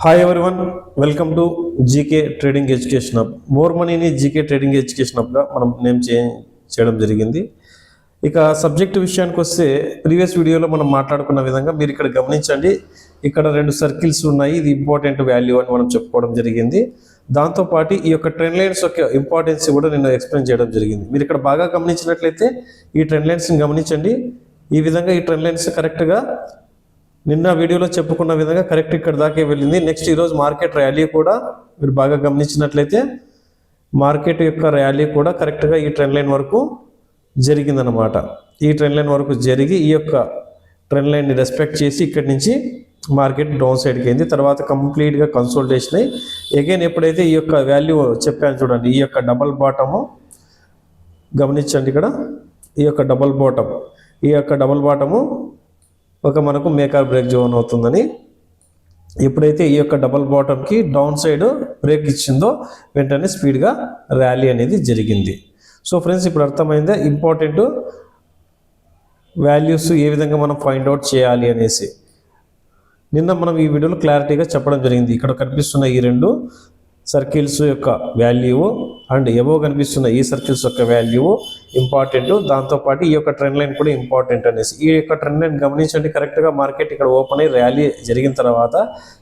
Hi everyone, welcome to GK trading education hub. More మనీని GK trading education హబ్గా మనం name చేయడం జరిగింది. ఇక సబ్జెక్ట్ విషయానికి వస్తే ప్రీవియస్ వీడియోలో మనం మాట్లాడుకున్న విధంగా మీరు ఇక్కడ గమనించండి. ఇక్కడ 2 సర్కిల్స్ ఉన్నాయి. ఇది ఇంపార్టెంట్ వాల్యూ అని మనం చెప్పుకోవడం జరిగింది. దాంతోపాటు ఈ యొక్క ట్రెండ్ లైన్స్ యొక్క ఇంపార్టెన్స్ కూడా నేను ఎక్స్ప్లెయిన్ చేయడం జరిగింది. మీరు ఇక్కడ బాగా గమనించినట్లయితే ఈ ట్రెండ్ లైన్స్ని గమనించండి. ఈ విధంగా ఈ ట్రెండ్ లైన్స్ కరెక్ట్గా నిన్న వీడియోలో చెప్పుకున్న విధంగా కరెక్ట్ ఇక్కడ దాకే వెళ్ళింది. నెక్స్ట్ ఈరోజు మార్కెట్ ర్యాలీ కూడా మీరు బాగా గమనించినట్లయితే మార్కెట్ యొక్క ర్యాలీ కూడా కరెక్ట్గా ఈ ట్రెండ్ లైన్ వరకు జరిగిందనమాట. ఈ ట్రెండ్ లైన్ వరకు జరిగి ఈ యొక్క ట్రెండ్ లైన్ని రెస్పెక్ట్ చేసి ఇక్కడి నుంచి మార్కెట్ డౌన్ సైడ్కి అయింది. తర్వాత కంప్లీట్గా కన్సోల్టేషన్ అయ్యి అగైన్ ఎప్పుడైతే ఈ యొక్క వాల్యూ చెప్పాను చూడండి, ఈ యొక్క డబల్ బాటము గమనించండి. ఇక్కడ ఈ యొక్క డబల్ బాటము ఒక మనకు మేకర్ బ్రేక్ జోన్ అవుతుందని, ఎప్పుడైతే ఈ యొక్క డబల్ బాటమ్కి డౌన్ సైడ్ బ్రేక్ ఇచ్చిందో వెంటనే స్పీడ్గా ర్యాలీ అనేది జరిగింది. సో ఫ్రెండ్స్, ఇప్పుడు అర్థమైందా ఇంపార్టెంట్ వాల్యూస్ ఏ విధంగా మనం ఫైండ్ అవుట్ చేయాలి అనేసి నిన్న మనం ఈ వీడియోలో క్లారిటీగా చెప్పడం జరిగింది. ఇక్కడ కనిపిస్తున్న ఈ 2 సర్కిల్స్ యొక్క వాల్యూ అండ్ ఎవో కనిపిస్తున్న ఈ సర్కిల్స్ యొక్క వాల్యూ ఇంపార్టెంట్. దాంతోపాటు ఈ యొక్క ట్రెండ్ లైన్ కూడా ఇంపార్టెంట్ అనేసి ఈ యొక్క ట్రెండ్ లైన్ గమనించండి. కరెక్ట్గా మార్కెట్ ఇక్కడ ఓపెన్ అయ్యి ర్యాలీ జరిగిన తర్వాత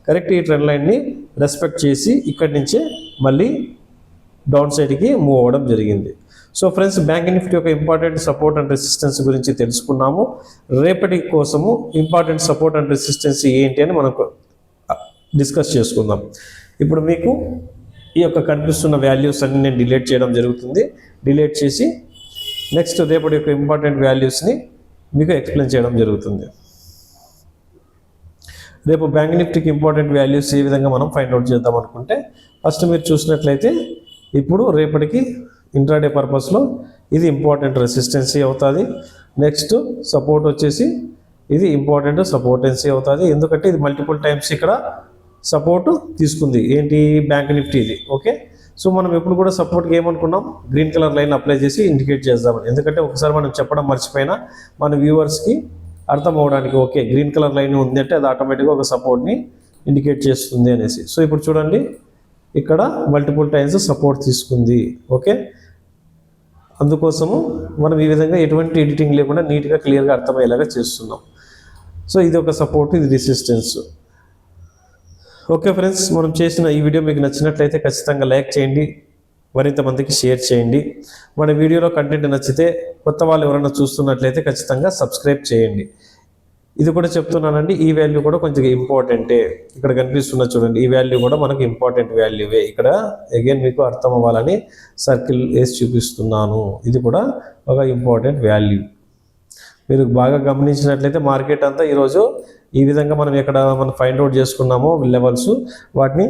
కరెక్ట్ ఈ ట్రెండ్ లైన్ని రెస్పెక్ట్ చేసి ఇక్కడి నుంచే మళ్ళీ డౌన్ సైడ్కి మూవ్ అవ్వడం జరిగింది. సో ఫ్రెండ్స్, బ్యాంక్ నిఫ్టీ యొక్క ఇంపార్టెంట్ సపోర్ట్ అండ్ రెసిస్టెన్స్ గురించి తెలుసుకున్నాము. రేపటి కోసము ఇంపార్టెంట్ సపోర్ట్ అండ్ రెసిస్టెన్స్ ఏంటి అని మనకు డిస్కస్ చేసుకుందాం. ఇప్పుడు మీకు ఈ యొక్క కనిపిస్తున్న వాల్యూస్ అన్ని నేను డిలీట్ చేయడం జరుగుతుంది. డిలీట్ చేసి నెక్స్ట్ రేపటి యొక్క ఇంపార్టెంట్ వాల్యూస్ని మీకు ఎక్స్ప్లెయిన్ చేయడం జరుగుతుంది. రేపు బ్యాంక్ నిఫ్టీకి ఇంపార్టెంట్ వాల్యూస్ ఏ విధంగా మనం ఫైండ్ అవుట్ చేద్దాం అనుకుంటే, ఫస్ట్ మీరు చూసినట్లయితే ఇప్పుడు రేపటికి ఇంట్రాడే పర్పస్లో ఇది ఇంపార్టెంట్ రెసిస్టెన్సీ అవుతుంది. నెక్స్ట్ సపోర్ట్ వచ్చేసి ఇది ఇంపార్టెంట్ సపోర్టెన్సీ అవుతుంది. ఎందుకంటే ఇది మల్టిపుల్ టైమ్స్ ఇక్కడ సపోర్ట్ తీసుకుంది. ఏంటి? బ్యాంక్ నిఫ్టీ ఇది. ఓకే, సో మనం ఎప్పుడు కూడా సపోర్ట్కి ఏమనుకున్నాం, గ్రీన్ కలర్ లైన్ అప్లై చేసి ఇండికేట్ చేద్దామని. ఎందుకంటే ఒకసారి మనం చెప్పడం మర్చిపోయినా మన వ్యూవర్స్కి అర్థం అవడానికి, ఓకే గ్రీన్ కలర్ లైన్ ఉంది అంటే అది ఆటోమేటిక్గా ఒక సపోర్ట్ని ఇండికేట్ చేస్తుంది అనేసి. సో ఇప్పుడు చూడండి, ఇక్కడ మల్టిపుల్ టైమ్స్ సపోర్ట్ తీసుకుంది. ఓకే, అందుకోసము మనం ఈ విధంగా ఎటువంటి ఎడిటింగ్ లేకుండా నీట్గా క్లియర్గా అర్థమయ్యేలాగా చేస్తున్నాం. సో ఇది ఒక సపోర్ట్, ఇది రెసిస్టెన్స్. ఓకే ఫ్రెండ్స్, మనం చేసిన ఈ వీడియో మీకు నచ్చినట్లయితే ఖచ్చితంగా లైక్ చేయండి, మరింత మందికి షేర్ చేయండి. మన వీడియోలో కంటెంట్ నచ్చితే కొత్త వాళ్ళు ఎవరైనా చూస్తున్నట్లయితే ఖచ్చితంగా సబ్స్క్రైబ్ చేయండి. ఇది కూడా చెప్తున్నానండి, ఈ వాల్యూ కూడా కొంచెం ఇంపార్టెంటే. ఇక్కడ కనిపిస్తున్న చూడండి, ఈ వాల్యూ కూడా మనకు ఇంపార్టెంట్ వాల్యూవే. ఇక్కడ అగైన్ మీకు అర్థం అవ్వాలని సర్కిల్ వేసి చూపిస్తున్నాను. ఇది కూడా ఒక ఇంపార్టెంట్ వాల్యూ. మీరు బాగా గమనించినట్లయితే మార్కెట్ అంతా ఈరోజు ఈ విధంగా మనం మనం ఫైండ్ అవుట్ చేసుకున్నామో లెవెల్స్, వాటిని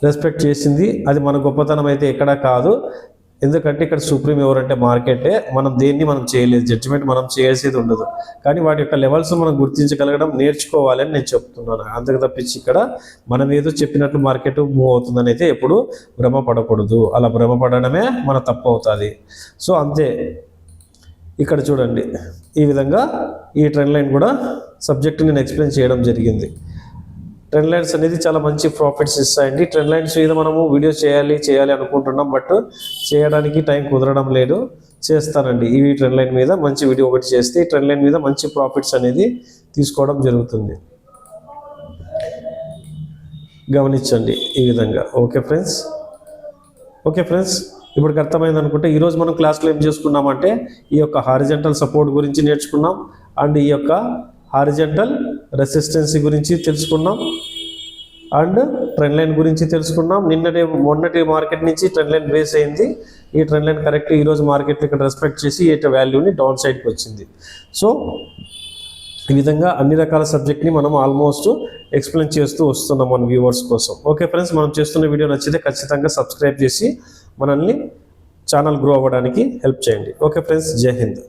రెస్పెక్ట్ చేసింది. అది మన గొప్పతనం అయితే ఎక్కడా కాదు. ఎందుకంటే ఇక్కడ సుప్రీం ఎవరంటే మార్కెటే. మనం దేన్ని మనం చేయలేదు, జడ్జిమెంట్ మనం చేసేది ఉండదు. కానీ వాటి యొక్క లెవెల్స్ మనం గుర్తించగలగడం నేర్చుకోవాలని నేను చెప్తున్నాను. అంతకు తప్పించి ఇక్కడ మనం ఏదో చెప్పినట్లు మార్కెట్ మూవ్ అవుతుందని అయితే ఎప్పుడు భ్రమపడకూడదు. అలా భ్రమపడడమే మన తప్పు అవుతుంది. సో అంతే. ఇక్కడ చూడండి, ఈ విధంగా ఈ ట్రెండ్ లైన్ కూడా సబ్జెక్ట్ నేను ఎక్స్ప్లెయిన్ చేయడం జరిగింది. ట్రెండ్ లైన్స్ అనేది చాలా మంచి ప్రాఫిట్స్ ఇస్తాయండి. ట్రెండ్ లైన్స్ మీద మనము వీడియో చేయాలి అనుకుంటున్నాం, బట్ చేయడానికి టైం కుదరడం లేదు. చేస్తానండి. ఈ ట్రెండ్ లైన్ మీద మంచి వీడియో ఒకటి చేస్తే ఈ ట్రెండ్ లైన్ మీద మంచి ప్రాఫిట్స్ అనేది తీసుకోవడం జరుగుతుంది. గమనించండి ఈ విధంగా. ఓకే ఫ్రెండ్స్, ఇప్పుడు అర్థమైంది అనుకుంటే ఈరోజు మనం క్లాస్లో ఏం చేసుకున్నామంటే ఈ యొక్క హారిజంటల్ సపోర్ట్ గురించి నేర్చుకున్నాం, అండ్ ఈ యొక్క హారిజంటల్ రెసిస్టెన్సీ గురించి తెలుసుకున్నాం, అండ్ ట్రెండ్ లైన్ గురించి తెలుసుకున్నాం. మొన్నటి మార్కెట్ నుంచి ట్రెండ్ లైన్ బేస్ అయింది. ఈ ట్రెండ్ లైన్ కరెక్ట్ ఈరోజు మార్కెట్ ఇక్కడ రెస్పెక్ట్ చేసి ఈ వాల్యూని డౌన్ సైడ్కి వచ్చింది. సో ఈ విధంగా అన్ని రకాల సబ్జెక్ట్ని మనం ఆల్మోస్ట్ ఎక్స్ప్లెయిన్ చేస్తూ వస్తున్నాం మన వ్యూవర్స్ కోసం. ఓకే ఫ్రెండ్స్, మనం చేస్తున్న వీడియో నచ్చితే ఖచ్చితంగా సబ్స్క్రైబ్ చేసి మనల్ని ఛానల్ గ్రో అవ్వడానికి హెల్ప్ చేయండి. ఓకే ఫ్రెండ్స్, జై హింద్.